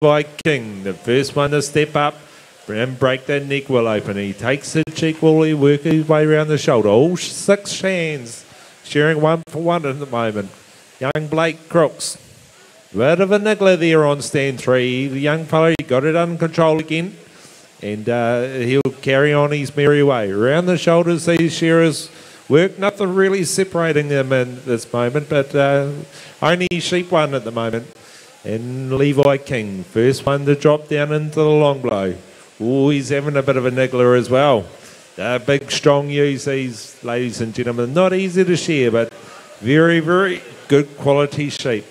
Levi King, the first one to step up and break that neck will open. He takes the cheek will, he work his way around the shoulder. All 6 hands, sharing 1 for 1 at the moment. Young Blake Crooks. Bit of a niggler there on stand 3. The young fellow, he got it under control again. And he'll carry on his merry way. Around the shoulders, these shearers work. Nothing really separating them in this moment, but only sheep one at the moment. And Levi King, first one to drop down into the long blow. Oh, he's having a bit of a niggler as well. Big, strong ewes, these ladies and gentlemen. Not easy to shear, but very, very good quality sheep.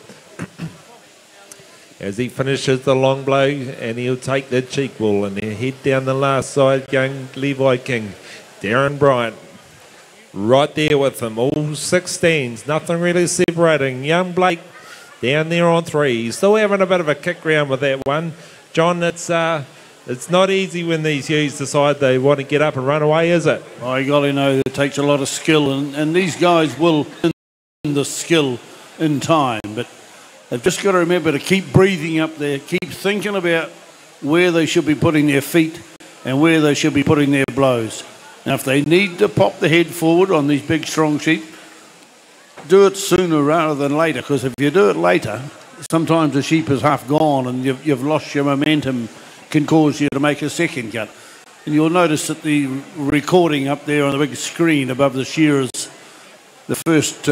As he finishes the long blow, and he'll take the cheek wool and he'll head down the last side, young Levi King. Darren Bryant, right there with him. All 6 stands, nothing really separating. Young Blake down there on 3. He's still having a bit of a kick round with that one. John, it's not easy when these ewes decide they want to get up and run away, is it? I golly know, it takes a lot of skill, and these guys will in the skill in time, but they've just got to remember to keep breathing up there, keep thinking about where they should be putting their feet and where they should be putting their blows. Now, if they need to pop the head forward on these big, strong sheep, do it sooner rather than later, because if you do it later, sometimes the sheep is half gone and you've lost your momentum, can cause you to make a second cut. And you'll notice that the recording up there on the big screen above the shearers, the first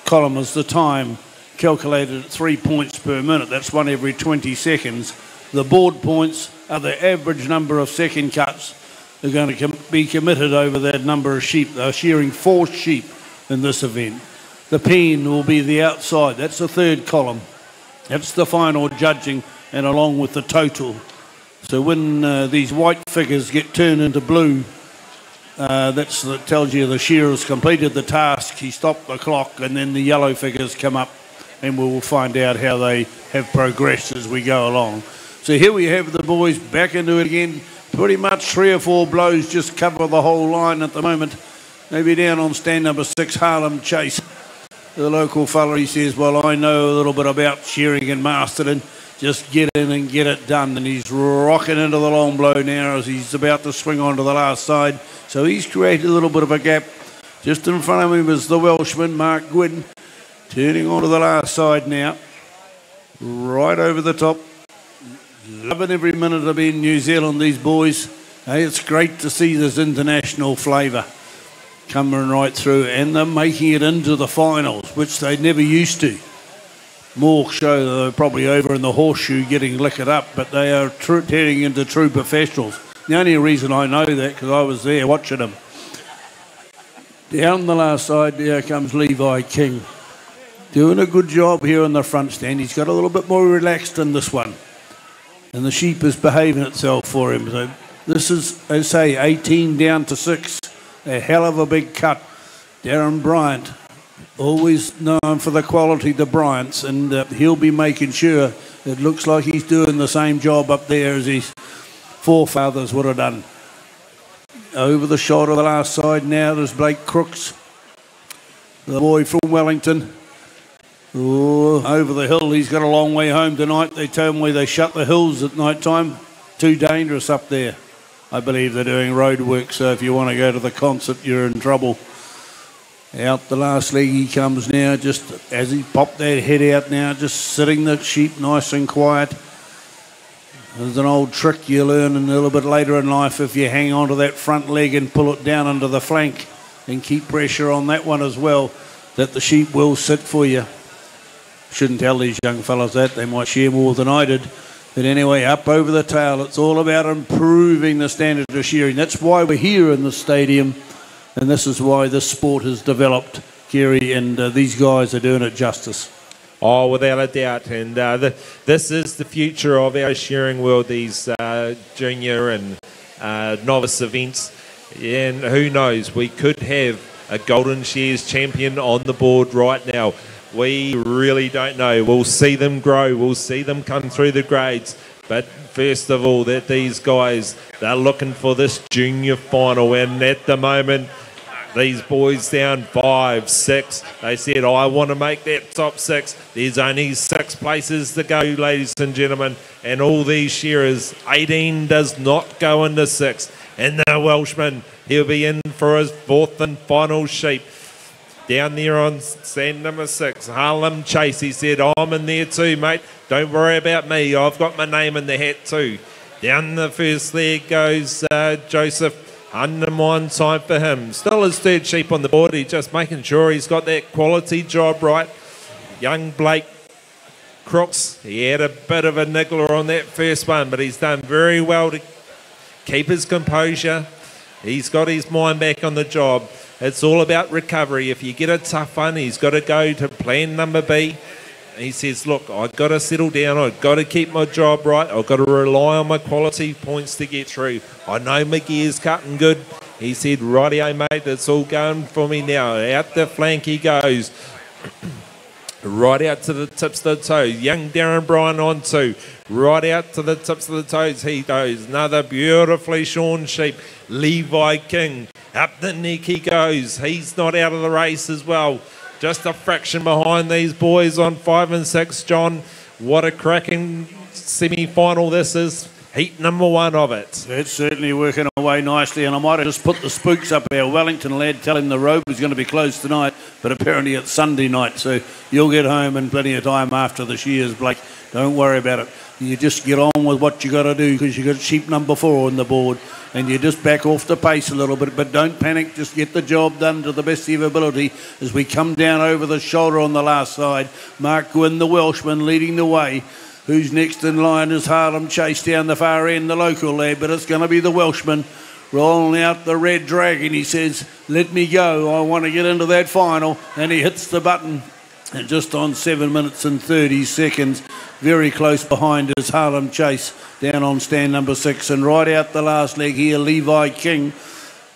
column is the time calculated at 3 points per minute. That's 1 every 20 seconds. The board points are the average number of second cuts that are going to be committed over that number of sheep. They're shearing 4 sheep in this event. The pen will be the outside. That's the 3rd column. That's the final judging, and along with the total. So when these white figures get turned into blue, that tells you the shearer's completed the task, he stopped the clock, and then the yellow figures come up, and we will find out how they have progressed as we go along. So here we have the boys back into it again. Pretty much 3 or 4 blows just cover the whole line at the moment. Maybe down on stand number 6, Harlem Chase. The local fella, he says, well, I know a little bit about shearing in Masterton. Just get in and get it done. And he's rocking into the long blow now as he's about to swing onto the last side. So he's created a little bit of a gap. Just in front of him is the Welshman, Mark Gwynn, turning onto the last side now. Right over the top. Loving every minute of being in New Zealand, these boys. Hey, it's great to see this international flavour coming right through, and they're making it into the finals, which they never used to. More show that they're probably over in the horseshoe getting liquored up, but they are turning into true professionals. The only reason I know that because I was there watching them. Down the last side, there comes Levi King. Doing a good job here on the front stand. He's got a little bit more relaxed in this one. And the sheep is behaving itself for him. So this is, I say, 18 down to 6. A hell of a big cut. Darren Bryant, always known for the quality, the Bryants, and he'll be making sure it looks like he's doing the same job up there as his forefathers would have done. Over the shoulder of the last side now, there's Blake Crooks, the boy from Wellington. Oh, over the hill, he's got a long way home tonight. They told me they shut the hills at night time. Too dangerous up there. I believe they're doing road work, so if you want to go to the concert, you're in trouble. Out the last leg he comes now, just as he popped that head out now, just sitting the sheep nice and quiet. There's an old trick you learn a little bit later in life. If you hang on to that front leg and pull it down under the flank and keep pressure on that one as well, that the sheep will sit for you. Shouldn't tell these young fellas that. They might shear more than I did. But anyway, up over the tail, it's all about improving the standard of shearing. That's why we're here in the stadium, and this is why this sport has developed, Kerry, and these guys are doing it justice. Oh, without a doubt. And this is the future of our shearing world, these junior and novice events. And who knows, we could have a Golden Shears champion on the board right now. We really don't know. We'll see them grow. We'll see them come through the grades. But first of all, that these guys, they're looking for this junior final. And at the moment, these boys down 5, 6. They said, I want to make that top 6. There's only 6 places to go, ladies and gentlemen. and all these shearers. 18 does not go into 6. And the Welshman, he'll be in for his 4th and final sheep. Down there on stand number 6, Harlem Chase. He said, I'm in there too, mate. Don't worry about me. I've got my name in the hat too. Down the first leg goes Joseph. Undermine time for him. Still his 3rd sheep on the board. He's just making sure he's got that quality job right. Young Blake Crooks, he had a bit of a niggler on that first one, but he's done very well to keep his composure. He's got his mind back on the job. It's all about recovery. If you get a tough one, he's got to go to plan number B. He says, look, I've got to settle down. I've got to keep my job right. I've got to rely on my quality points to get through. I know my gear's cutting good. He said, rightio, mate, it's all going for me now. Out the flank he goes. Right out to the tips of the toes. Young Darren Bryan on 2. Right out to the tips of the toes he goes. Another beautifully shorn sheep. Levi King. Up the neck he goes. He's not out of the race as well. Just a fraction behind these boys on 5 and 6, John. What a cracking semi-final this is. Heat number 1 of it. It's certainly working away nicely, and I might have just put the spooks up. Our Wellington lad tell him the road is going to be closed tonight, but apparently it's Sunday night, so you'll get home in plenty of time after the shears, Blake. Don't worry about it. You just get on with what you got to do, because you got sheep number 4 on the board, and you just back off the pace a little bit, but don't panic. Just get the job done to the best of your ability as we come down over the shoulder on the last side. Mark Gwynn, the Welshman, leading the way. Who's next in line is Harlem Chase down the far end, the local lad, but it's going to be the Welshman rolling out the Red Dragon. He says, let me go, I want to get into that final, and he hits the button. And just on 7 minutes and 30 seconds, very close behind is Harlem Chase down on stand number 6. And right out the last leg here, Levi King.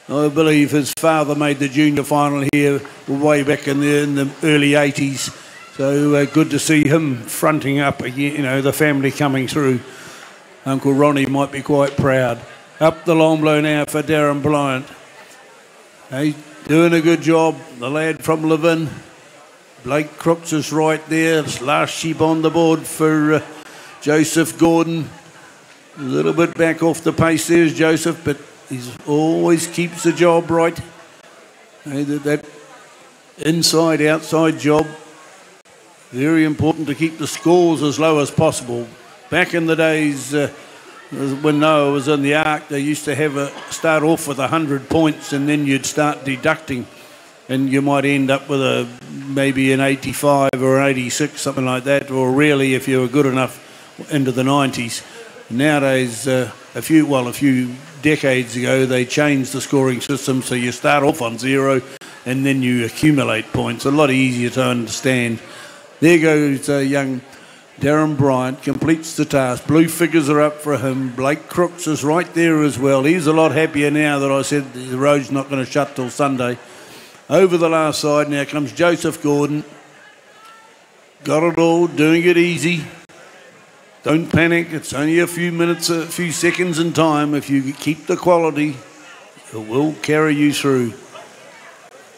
I believe his father made the junior final here way back in the early 80s. So good to see him fronting up again, you know, the family coming through. Uncle Ronnie might be quite proud. Up the long blow now for Darren Bryant. He's doing a good job, the lad from Levin. Blake Crooks is right there. It's last sheep on the board for Joseph Gordon. A little bit back off the pace there's Joseph, but he always keeps the job right. That inside-outside job. Very important to keep the scores as low as possible. Back in the days when Noah was in the Ark, they used to have start off with 100 points, and then you'd start deducting, and you might end up with maybe an 85 or an 86, something like that, or really, if you were good enough, into the 90s. Nowadays, a few decades ago, they changed the scoring system, so you start off on 0 and then you accumulate points. A lot easier to understand. There goes young Darren Bryant, completes the task. Blue figures are up for him. Blake Crooks is right there as well. He's a lot happier now that I said the road's not going to shut till Sunday. Over the last side now comes Joseph Gordon. Got it all, doing it easy. Don't panic. It's only a few minutes, a few seconds in time. If you keep the quality, it will carry you through.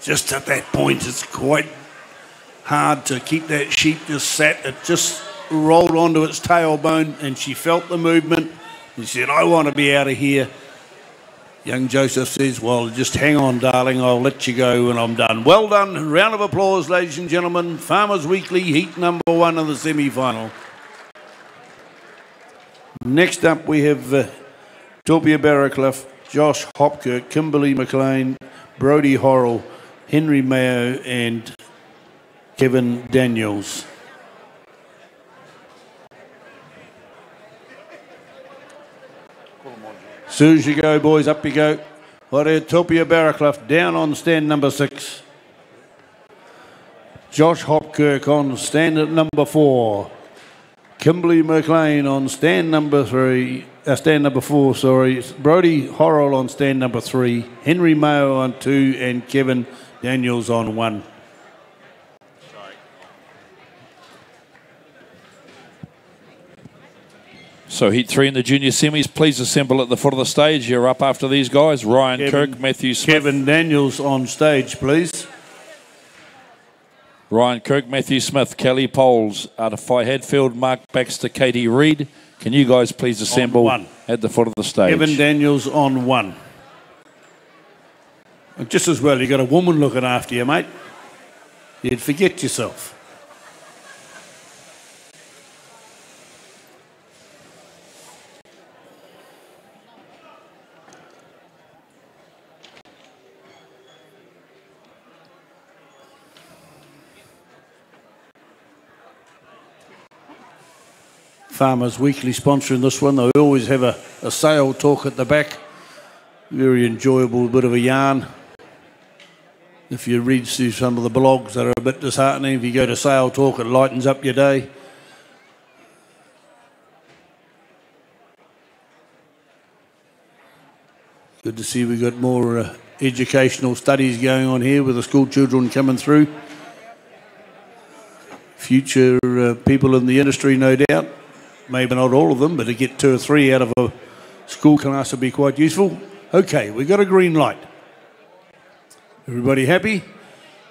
Just at that point, it's quite hard to keep that sheep just sat. It just rolled onto its tailbone, and she felt the movement. She said, I want to be out of here. Young Joseph says, well, just hang on, darling. I'll let you go when I'm done. Well done. Round of applause, ladies and gentlemen. Farmers Weekly, heat number 1 of the semi-final. Next up, we have Torpia Barraclough, Josh Hopkirk, Kimberly McLean, Brodie Horrell, Henry Mayo, and Kevin Daniels. As soon as you go, boys, up you go. Torpia Barraclough down on stand number 6. Josh Hopkirk on stand at number 4. Kimberly McLean on stand number 4, sorry. Brodie Horrell on stand number 3. Henry Mayo on 2, and Kevin Daniels on 1. So heat 3 in the junior semis. Please assemble at the foot of the stage. You're up after these guys. Ryan Kirk, Matthew Smith. Kevin Daniels on stage, please. Ryan Kirk, Matthew Smith, Kelly Poles, Artify Hadfield, Mark Baxter, Katie Reid, Can you guys please assemble at the foot of the stage? Kevin Daniels on 1. And just as well, you got a woman looking after you, mate. You'd forget yourself. Farmers Weekly sponsoring this one. They always have a sale talk at the back. Very enjoyable bit of a yarn. If you read through some of the blogs that are a bit disheartening, if you go to sale talk, it lightens up your day. Good to see we've got more educational studies going on here with the school children coming through. Future people in the industry, no doubt. Maybe not all of them, but to get 2 or 3 out of a school class would be quite useful. Okay, we've got a green light. Everybody happy?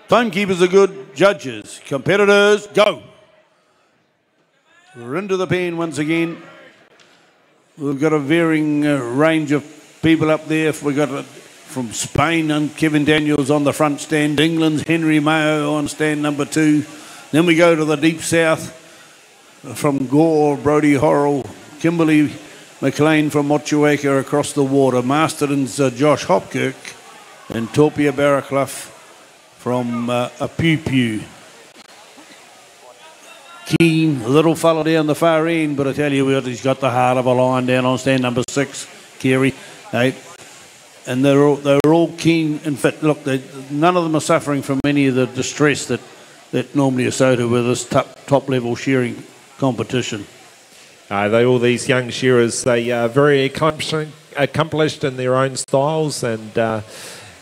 Timekeepers are good. Judges, competitors, go. We're into the pen once again. We've got a varying range of people up there. We've got from Spain and Kevin Daniels on the front stand. England's Henry Mayo on stand number 2. Then we go to the deep south. From Gore, Brodie Horrell, Kimberly McLean from Motueka across the water. Masterton's Josh Hopkirk and Torpia Barraclough from a Pew Pew. Keen, a little fella down the far end, but I tell you what, he's got the heart of a lion down on stand number 6, Kerry. And they're all keen and fit. Look, none of them are suffering from any of the distress that normally associated with this top level shearing competition. All these young shearers, they are very accomplished in their own styles, and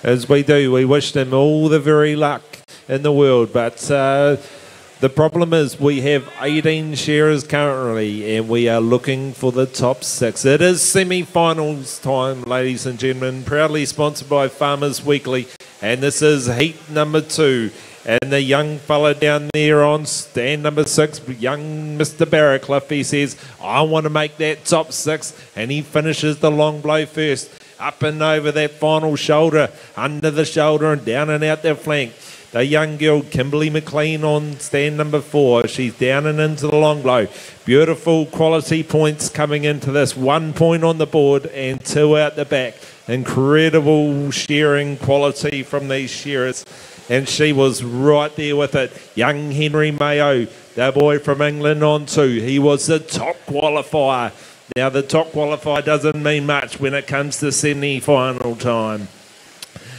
as we do, we wish them all the very luck in the world. But the problem is we have 18 shearers currently, and we are looking for the top 6. It is semi-finals time, ladies and gentlemen, proudly sponsored by Farmers Weekly, and this is heat number 2. And the young fella down there on stand number 6, young Mr. Barraclough, he says, I want to make that top 6. And he finishes the long blow first. Up and over that final shoulder, under the shoulder and down and out their flank. The young girl, Kimberly McLean, on stand number 4. She's down and into the long blow. Beautiful quality points coming into this. 1 point on the board and 2 out the back. Incredible shearing quality from these shearers. And she was right there with it. Young Henry Mayo, the boy from England on 2. He was the top qualifier. Now, the top qualifier doesn't mean much when it comes to semi-final time.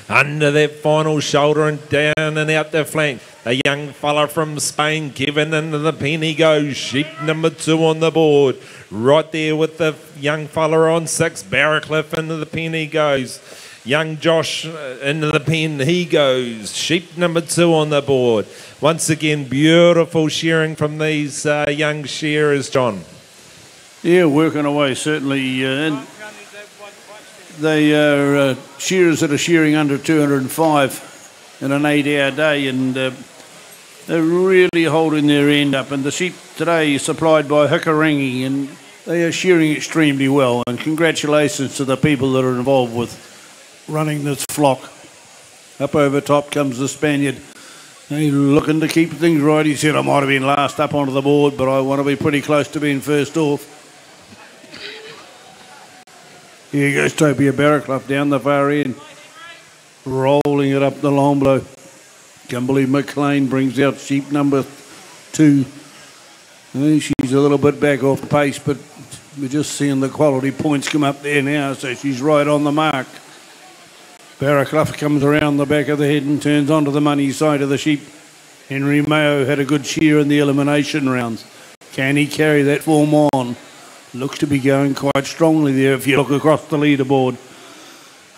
Under that final shoulder and down and out the flank. The young fella from Spain, Kevin, into the pen he goes. Sheep number 2 on the board. Right there with the young fella on 6. Barraclough into the pen he goes. Young Josh into the pen, he goes. Sheep number 2 on the board. Once again, beautiful shearing from these young shearers, John. Yeah, working away, certainly. And they are shearers that are shearing under 205 in an 8-hour day, and they're really holding their end up. And the sheep today is supplied by Hikarangi, and they are shearing extremely well. And congratulations to the people that are involved with running this flock. Up over top comes the Spaniard. He's looking to keep things right. He said, I might have been last up onto the board, but I want to be pretty close to being first off. Here goes Topia Barraclough down the far end, rolling it up the long blow. Kimberly McLean brings out sheep number 2. She's a little bit back off the pace, but we're just seeing the quality points come up there now, so she's right on the mark. Barraclough comes around the back of the head and turns onto the money side of the sheep. Henry Mayo had a good shear in the elimination rounds. Can he carry that form on? Looks to be going quite strongly there if you look across the leaderboard.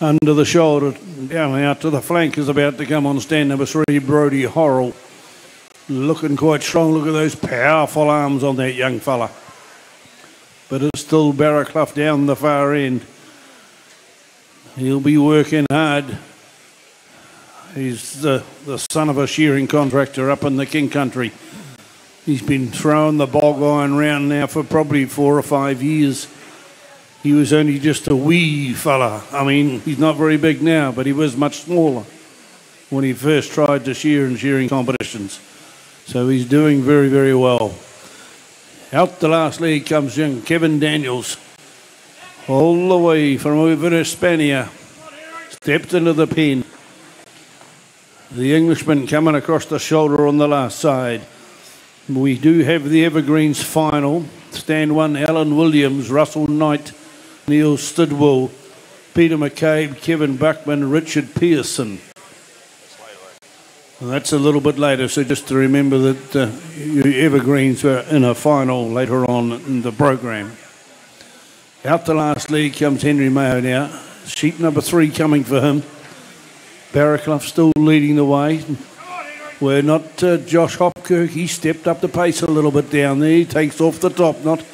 Under the shoulder, down and out to the flank is about to come on stand number 3, Brodie Horrell. Looking quite strong. Look at those powerful arms on that young fella. But it's still Barraclough down the far end. He'll be working hard. He's the son of a shearing contractor up in the King Country. He's been throwing the bog iron round now for probably 4 or 5 years. He was only just a wee fella. I mean, he's not very big now, but he was much smaller when he first tried to shear in shearing competitions. So he's doing very, very well. Out the last leg comes young Kevin Daniels, all the way from over Hispania. Stepped into the pen. The Englishman coming across the shoulder on the last side. We do have the Evergreens final. Stand 1, Alan Williams, Russell Knight, Neil Stidwell, Peter McCabe, Kevin Buckman, Richard Pearson. And that's a little bit later, so just to remember that Evergreens were in a final later on in the program. Out the last league comes Henry Mayo now. Sheep number 3 coming for him. Barraclough still leading the way. We're not Josh Hopkirk. He stepped up the pace a little bit down there. He takes off the top knot.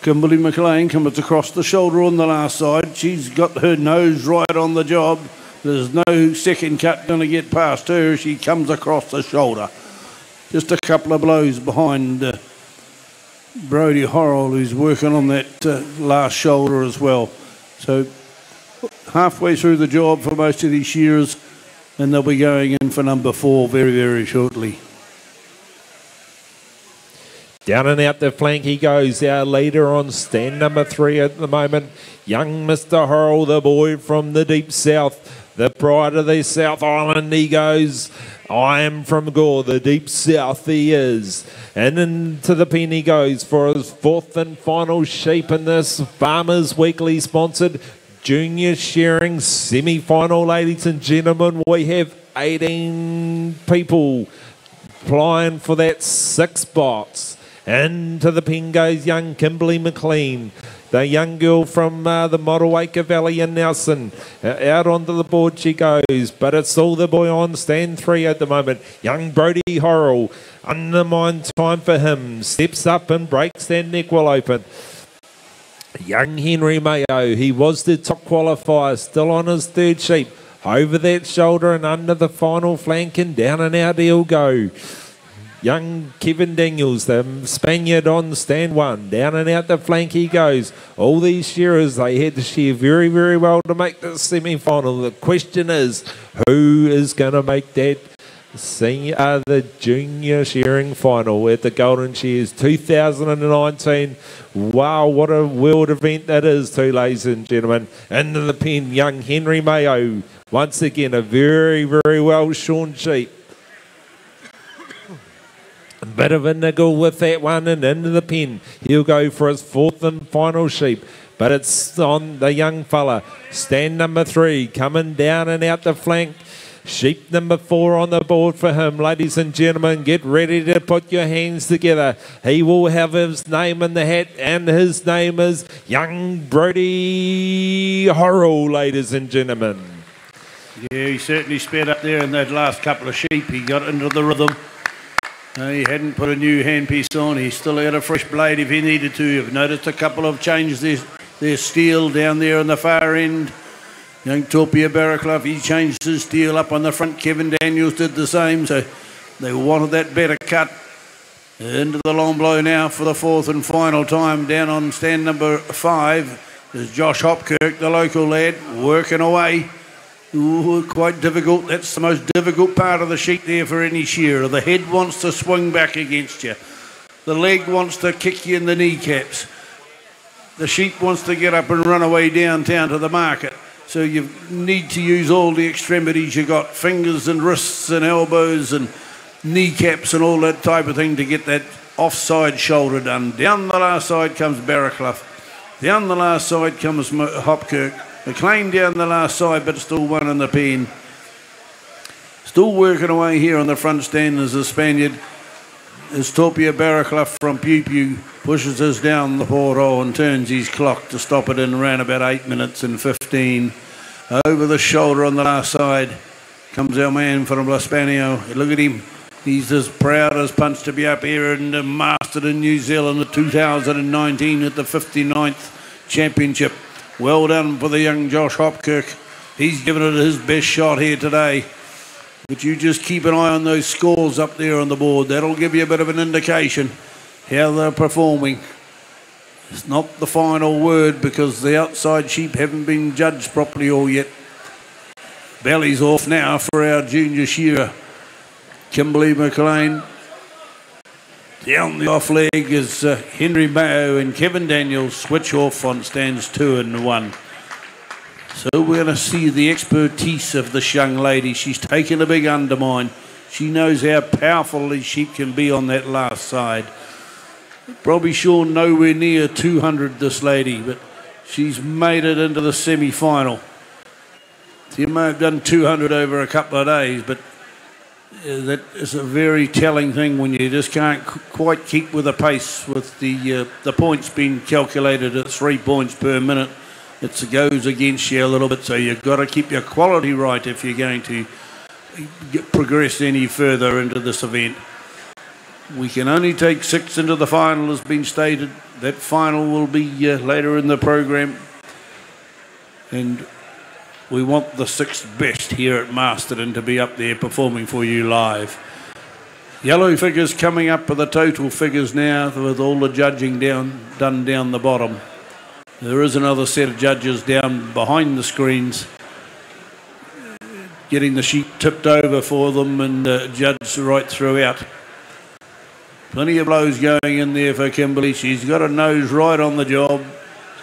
Kimberly McLean comes across the shoulder on the last side. She's got her nose right on the job. There's no second cut going to get past her. She comes across the shoulder. Just a couple of blows behind Brodie Horrell, who's working on that last shoulder as well. So halfway through the job for most of these shearers, and they'll be going in for number 4 very, very shortly. Down and out the flank he goes. Our leader on stand number 3 at the moment. Young Mr. Horrell, the boy from the deep south. The pride of the South Island he goes. I am from Gore, the deep south he is. And into the pen he goes for his 4th and final sheep in this Farmers Weekly sponsored Junior Shearing semi-final, ladies and gentlemen. We have 18 people applying for that 6 spots. Into the pen goes young Kimberly McLean, the young girl from the Motueka Valley in Nelson. Out onto the board she goes, but it's all the boy on stand 3 at the moment. Young Brodie Horrell, undermined time for him, steps up and breaks that neck well open. Young Henry Mayo, he was the top qualifier, still on his 3rd sheep. Over that shoulder and under the final flank, and down and out he'll go. Young Kevin Daniels, the Spaniard on stand 1. Down and out the flank he goes. All these shearers, they had to shear very, very well to make the semi-final. The question is, who is going to make that the junior shearing final at the Golden Shears 2019? Wow, what a world event that is too, ladies and gentlemen. Into the pen, young Henry Mayo. Once again, a very, very well shorn sheep. A bit of a niggle with that one, and into the pen. He'll go for his 4th and final sheep. But it's on the young fella. Stand number 3, coming down and out the flank. Sheep number 4 on the board for him. Ladies and gentlemen, get ready to put your hands together. He will have his name in the hat, and his name is young Brodie Horrell, ladies and gentlemen. Yeah, he certainly sped up there in that last couple of sheep. He got into the rhythm. He hadn't put a new handpiece on. He still had a fresh blade if he needed to. You've noticed a couple of changes. Their steel down there on the far end. Young Torpia Barraclough, he changed his steel up on the front. Kevin Daniels did the same. So they wanted that better cut. Into the long blow now for the 4th and final time. Down on stand number 5 is Josh Hopkirk, the local lad, working away. Ooh, quite difficult. That's the most difficult part of the sheep there for any shearer. The head wants to swing back against you. The leg wants to kick you in the kneecaps. The sheep wants to get up and run away downtown to the market. So you need to use all the extremities you got, fingers and wrists and elbows and kneecaps and all that type of thing to get that offside shoulder done. Down the last side comes Barraclough. Down the last side comes Hopkirk. McLean down the last side, but still one in the pen. Still working away here on the front stand as the Spaniard. As Torpia Barraclough from Pew Pew pushes us down the porthole and turns his clock to stop it in around about 8 minutes and 15. Over the shoulder on the last side comes our man from Laspanio. Look at him. He's as proud as punch to be up here in Masterton, New Zealand at 2019 at the 59th Championship. Well done for the young Josh Hopkirk. He's given it his best shot here today. But you just keep an eye on those scores up there on the board. That'll give you a bit of an indication how they're performing. It's not the final word because the outside sheep haven't been judged properly all yet. Belly's off now for our junior shearer, Kimberly McLean. Down the off leg is Henry Mayo and Kevin Daniels switch off on stands 2 and 1. So we're going to see the expertise of this young lady. She's taken a big undermine. She knows how powerful these sheep can be on that last side. Probably sure nowhere near 200, this lady, but she's made it into the semi-final. She may have done 200 over a couple of days, but that is a very telling thing when you just can't quite keep with the pace with the points being calculated at 3 points per minute. It goes against you a little bit, so you've got to keep your quality right if you're going to progress any further into this event. We can only take 6 into the final, as been stated. That final will be later in the program. And we want the 6th best here at Masterton to be up there performing for you live. Yellow figures coming up with the total figures now with all the judging done down the bottom. There is another set of judges down behind the screens getting the sheep tipped over for them and judged right throughout. Plenty of blows going in there for Kimberly. She's got her nose right on the job.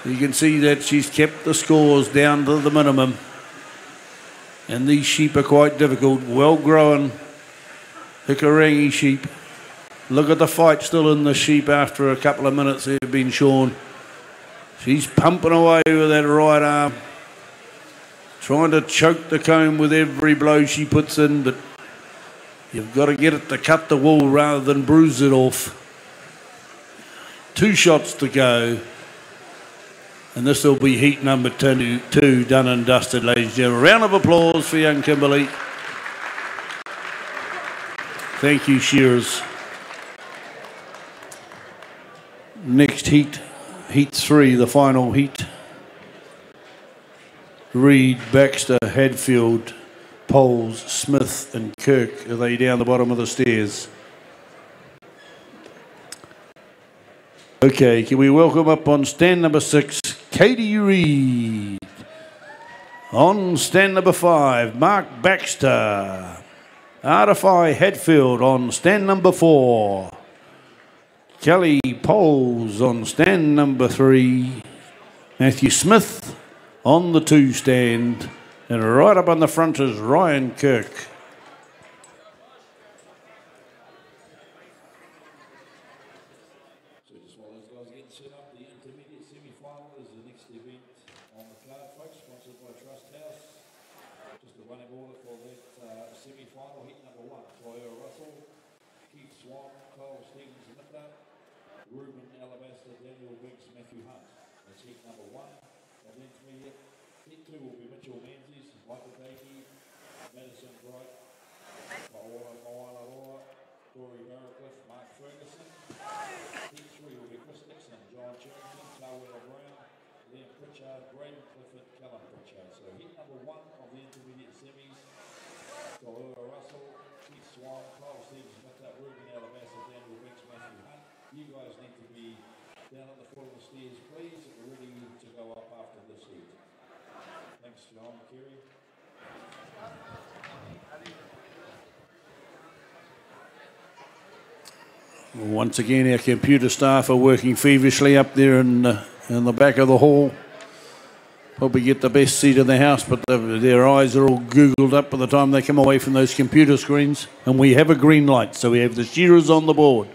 You can see that she's kept the scores down to the minimum. And these sheep are quite difficult. Well-grown Hikarangi sheep. Look at the fight still in the sheep after a couple of minutes they've been shorn. She's pumping away with that right arm, trying to choke the comb with every blow she puts in, but you've got to get it to cut the wool rather than bruise it off. 2 shots to go. And this will be heat number 2 done and dusted, ladies and gentlemen. Round of applause for young Kimberly. Thank you, shearers. Next heat, heat 3, the final heat. Reed, Baxter, Hadfield, Poles, Smith and Kirk. Are they down the bottom of the stairs? Okay, can we welcome up on stand number 6, Katie Reed. On stand number 5, Mark Baxter. Artify Hadfield on stand number 4. Kelly Poles on stand number 3. Matthew Smith on the 2 stand. And right up on the front is Ryan Kirk. So just while those guys are getting set up, the intermediate semi-final is the next event on the card, folks, sponsored by Trust House. Just a running order for that semi-final, heat number 1, Wairarapa, Keith Swan, Kyle Stevens, Nicola, Ruben Alabaster, Daniel Biggs, Matthew Hunt. That's heat number 1 of the intermediate. Heat 2 will be Mitchell Menzies, Michael Bakey, Madison Bright, Paola Moana, Corey Barracliff, Mark Ferguson. Heat 3 will be Chris Dixon, John Charrington, Tawela Brown, Liam Pritchard, Braden Clifford, Callum Pritchard. So heat number 1 of the intermediate semis, Kaloa Russell, Keith Swan, Kyle Stevens, Ruben Alabaster, Daniel Biggs, Matthew Hunt. You guys need to be down at the foot of the stairs, please, ready to go up after this heat. Thanks, John Kerry. Once again, our computer staff are working feverishly up there in the back of the hall. Probably get the best seat in the house, but their eyes are all googled up by the time they come away from those computer screens. And we have a green light, so we have the shearers on the board.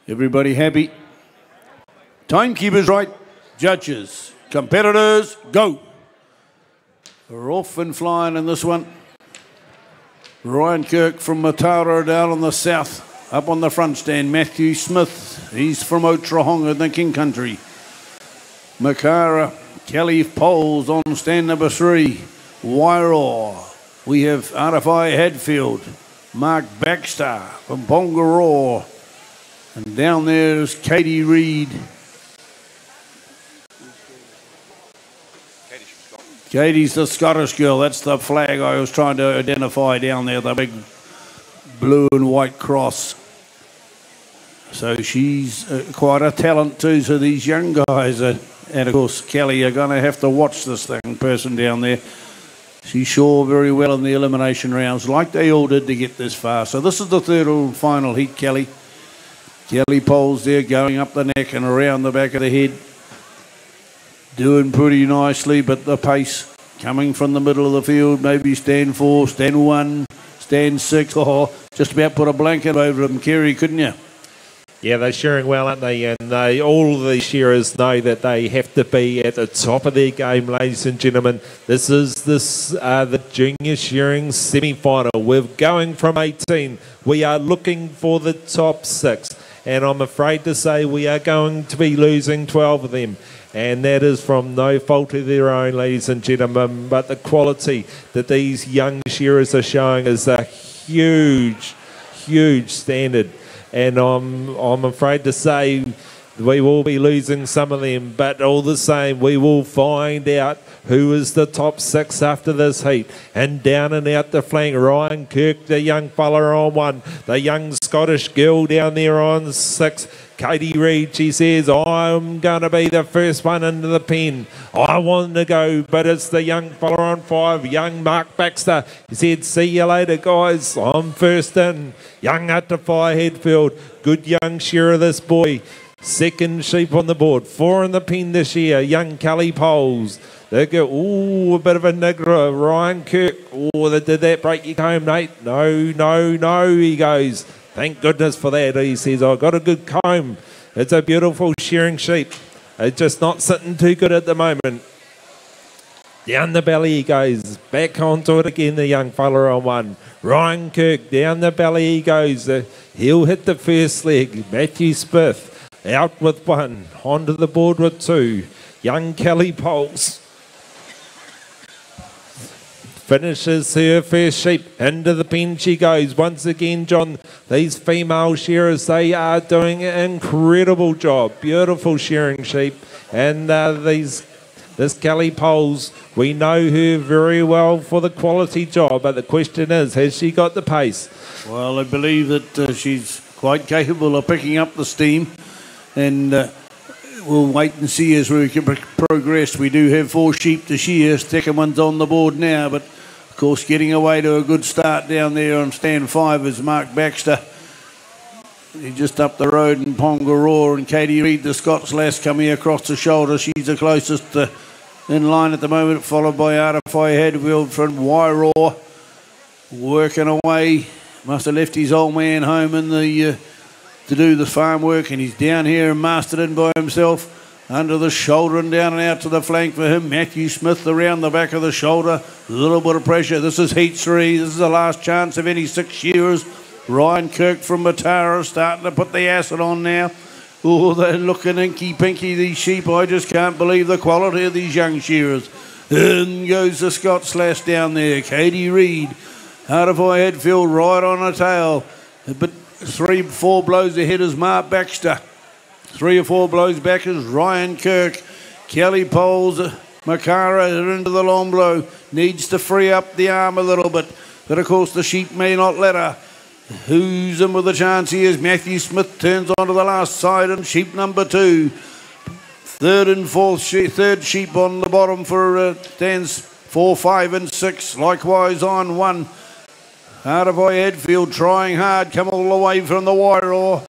Everybody happy? Timekeepers right, judges, competitors, go. We're off and flying in this one. Ryan Kirk from Mataura down on the south. Up on the front stand, Matthew Smith. He's from Otrahonga in the King Country. Makara, Kelly Poles on stand number 3. Wairarapa. We have Artify Hadfield. Mark Baxter from Pongaroa. And down there is Katie Reed. Katie's the Scottish girl. That's the flag I was trying to identify down there, the big blue and white cross. So she's quite a talent too. So these young guys, and of course Kelly, are going to have to watch this person down there. She's sure very well in the elimination rounds, like they all did to get this far. So this is the third and final heat, Kelly. Kelly Poles there going up the neck and around the back of the head. Doing pretty nicely, but the pace coming from the middle of the field, maybe stand 4, stand 1, stand 6. Oh, just about put a blanket over them, Kerry, couldn't you? Yeah, they're shearing well, aren't they? And all of the shearers know that they have to be at the top of their game, ladies and gentlemen. This is the junior shearing semi-final. We're going from 18. We are looking for the top 6. And I'm afraid to say we are going to be losing 12 of them. And that is from no fault of their own, ladies and gentlemen. But the quality that these young shearers are showing is a huge, huge standard. And I'm afraid to say we will be losing some of them, but all the same, we will find out who is the top 6 after this heat. And down and out the flank, Ryan Kirk, the young fella on 1, the young Scottish girl down there on 6. Katie Reid, she says, I'm going to be the first one into the pen. I want to go, but it's the young fella on 5, young Mark Baxter. He said, see you later, guys. I'm first in. Young Atafai Headfield, good young shearer, this boy. Second sheep on the board. 4 in the pen this year. Young Kelly Poles. They go, ooh, a bit of a nigger. Ryan Kirk. Oh, did that break your comb, Nate? No, no, no, he goes. Thank goodness for that. He says, I got a good comb. It's a beautiful shearing sheep. It's just not sitting too good at the moment. Down the belly he goes. Back onto it again, the young fella on 1. Ryan Kirk, down the belly he goes. He'll hit the first leg. Matthew Smith out with 1. Onto the board with 2. Young Kelly Poles finishes her first sheep. Into the pen she goes. Once again, John, these female shearers, they are doing an incredible job. Beautiful shearing sheep. And this Kelly Poles, we know her very well for the quality job, but the question is, has she got the pace? Well, I believe that she's quite capable of picking up the steam, and we'll wait and see as we progress. We do have 4 sheep to shear. Second one's on the board now, but of course getting away to a good start down there on stand 5 is Mark Baxter. He's just up the road in Pongaroa, and Katie Reid, the Scots lass, coming across the shoulder. She's the closest in line at the moment, followed by Artify Headfield from Wairarapa. Working away. Must have left his old man home in the to do the farm work, and he's down here in Masterton by himself. Under the shoulder and down and out to the flank for him. Matthew Smith around the back of the shoulder. A little bit of pressure. This is heat 3. This is the last chance of any 6 shearers. Ryan Kirk from Matara starting to put the acid on now. Oh, they're looking inky-pinky, these sheep. I just can't believe the quality of these young shearers. In goes the Scots lass down there. Katie Reid. Artify Headfield right on her tail. But 3-4 blows ahead is Mark Baxter. 3 or 4 blows back is Ryan Kirk. Kelly Poles, Makara into the long blow. Needs to free up the arm a little bit. But of course the sheep may not let her. Who's in with a chance here is Matthew Smith. Turns onto the last side and sheep number 2. Third and fourth third sheep on the bottom for stands 4, 5 and 6. Likewise on 1. Artify Headfield trying hard. Come all the way from the Wairarapa.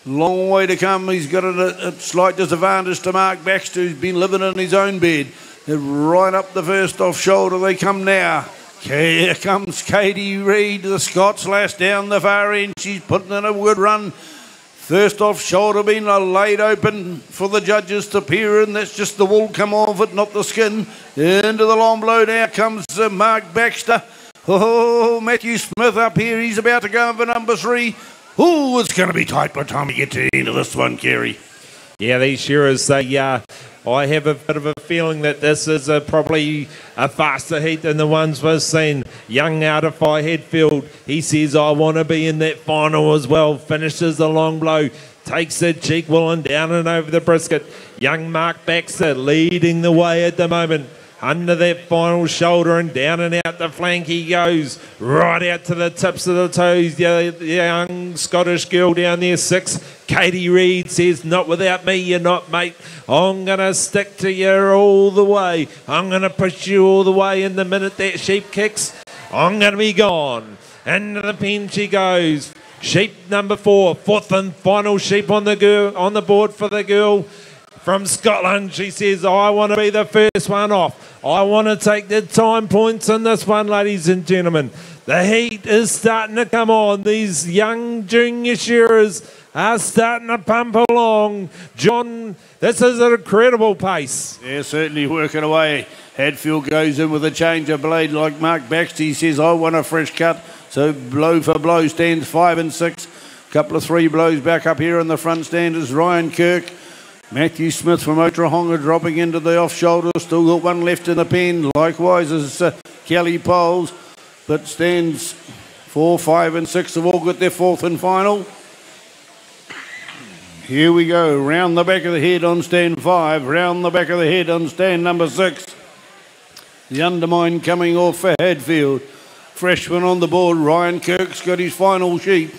Long way to come. He's got a slight disadvantage to Mark Baxter, who's been living in his own bed. They're right up the first off shoulder. They come now. Here comes Katie Reid, the Scots lass down the far end. She's putting in a good run. First off shoulder being laid open for the judges to peer in. That's just the wool come off it, not the skin. Into the long blow now comes Mark Baxter. Oh, Matthew Smith up here. He's about to go for number 3. Oh, it's going to be tight by the time we get to the end of this one, Kerry. Yeah, these shearers, I have a bit of a feeling that this is probably a faster heat than the ones we've seen. Young Artify Headfield, he says, I want to be in that final as well. Finishes the long blow, takes the cheek wool and down and over the brisket. Young Mark Baxter leading the way at the moment. under that final shoulder and down and out the flank he goes, right out to the tips of the toes. The young Scottish girl down there, 6. Katie Reid says, not without me, you're not, mate. I'm going to stick to you all the way. I'm going to push you all the way. In the minute that sheep kicks, I'm going to be gone. Into the pen she goes. Sheep number 4, 4th and final sheep on the board for the girl from Scotland. She says, I want to be the first one off. I want to take the time points in this one, ladies and gentlemen. The heat is starting to come on. These young junior shearers are starting to pump along. John, this is an incredible pace. Yeah, certainly working away. Hadfield goes in with a change of blade like Mark Baxter. Says, I want a fresh cut. So blow for blow stands 5 and 6. Couple of 3 blows back up here in the front stand is Ryan Kirk. Matthew Smith from Otrahonga dropping into the off shoulder. Still got one left in the pen. Likewise is Kelly Poles. But stands 4, 5 and 6 have all got their 4th and final. Here we go. Round the back of the head on stand 5. Round the back of the head on stand number 6. The undermine coming off for Hadfield. Freshman on the board. Ryan Kirk's got his final sheep.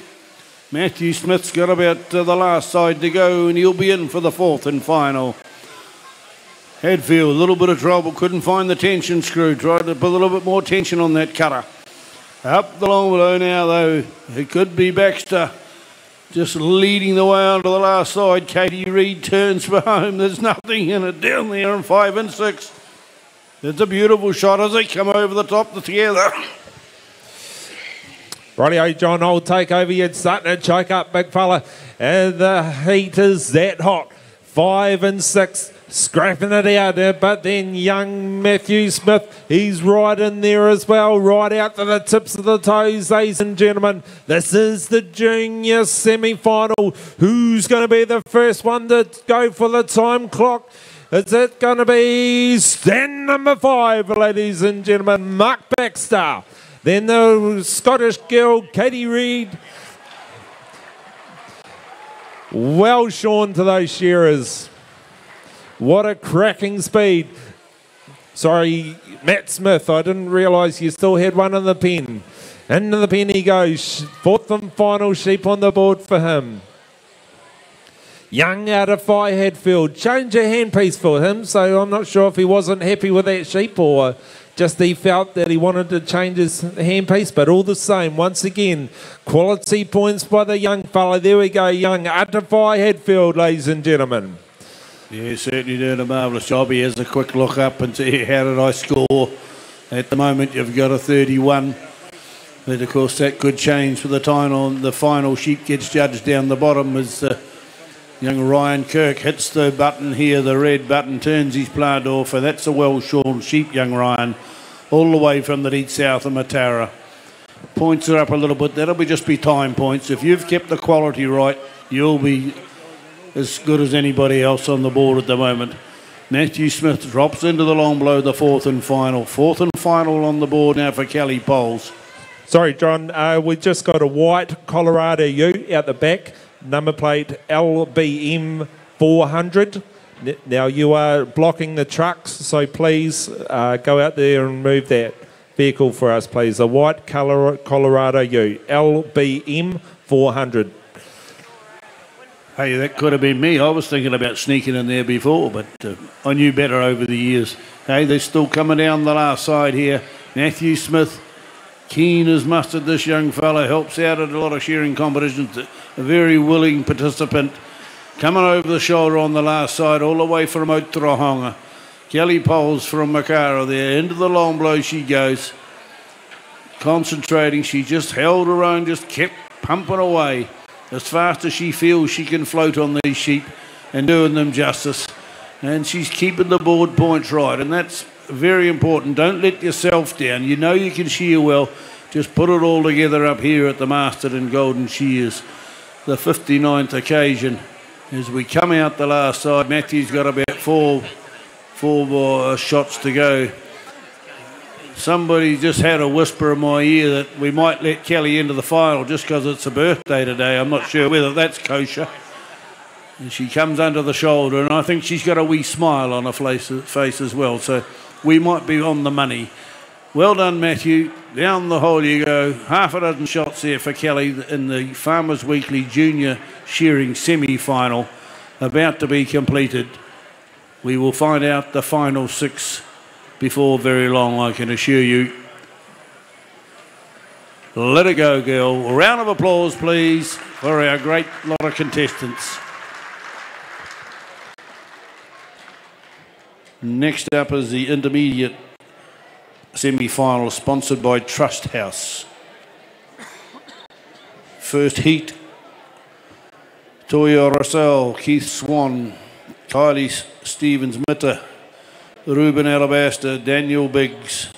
Matthew Smith's got about the last side to go, and he'll be in for the 4th and final. Hadfield, a little bit of trouble, couldn't find the tension screw. Tried to put a little bit more tension on that cutter. Up the long below now, though. It could be Baxter just leading the way onto the last side. Katie Reid turns for home. There's nothing in it down there in 5 and 6. It's a beautiful shot as they come over the top together. Rightio, John, I'll take over. You're starting to choke up, big fella. And the heat is that hot. 5 and 6, scrapping it out there. But then young Matthew Smith, he's right in there as well. Right out to the tips of the toes, ladies and gentlemen. This is the junior semi-final. Who's going to be the first one to go for the time clock? Is it going to be stand number 5, ladies and gentlemen, Mark Baxter? Then the Scottish girl, Katie Reid. Well shorn to those shearers. What a cracking speed. Sorry, Matt Smith, I didn't realise you still had one in the pen. Into the pen he goes. 4th and final sheep on the board for him. Young out of Phi Hadfield. Change a handpiece for him, so I'm not sure if he wasn't happy with that sheep or just he felt that he wanted to change his handpiece, but all the same, once again, quality points by the young fella. There we go, young Atafai Hadfield, ladies and gentlemen. Yeah, certainly doing a marvellous job. He has a quick look up and see how did I score. At the moment, you've got a 31. But, of course, that could change for the time on the final sheep gets judged down the bottom as young Ryan Kirk hits the button here, the red button, turns his plant off, and that's a well-shorn sheep, young Ryan, all the way from the deep south of Matara. Points are up a little bit. That'll just be time points. If you've kept the quality right, you'll be as good as anybody else on the board at the moment. Matthew Smith drops into the long blow, the 4th and final. 4th and final on the board now for Kelly Poles. Sorry, John, we just got a white Colorado U out the back. Number plate LBM 400. Now you are blocking the trucks, so please go out there and move that vehicle for us, please. A white Colorado U, LBM 400. Hey, that could have been me. I was thinking about sneaking in there before, but I knew better over the years. Hey, they're still coming down the last side here. Matthew Smith, keen as mustard, this young fella, helps out at a lot of shearing competitions. A very willing participant. Coming over the shoulder on the last side, all the way from Otrahonga. Kelly Poles from Makara there. Into the long blow she goes. Concentrating. She just held her own, just kept pumping away. As fast as she feels she can float on these sheep and doing them justice. And she's keeping the board points right. And that's very important. Don't let yourself down. You know you can shear well. Just put it all together up here at the Masterton Golden Shears. The 59th occasion. As we come out the last side, Matthew's got about four more shots to go. Somebody just had a whisper in my ear that we might let Kelly into the final just because it's a birthday today. I'm not sure whether that's kosher. And she comes under the shoulder, and I think she's got a wee smile on her face as well. So we might be on the money. Well done, Matthew. Down the hole you go. Half a dozen shots there for Kelly in the Farmers Weekly Junior Shearing semi-final, about to be completed. We will find out the final 6 before very long, I can assure you. Let it go, girl. A round of applause, please, for our great lot of contestants. Next up is the intermediate semi-final, sponsored by Trust House. First heat, Toya Russell, Keith Swan, Kylie Stevens-Mitter, Ruben Alabaster, Daniel Biggs,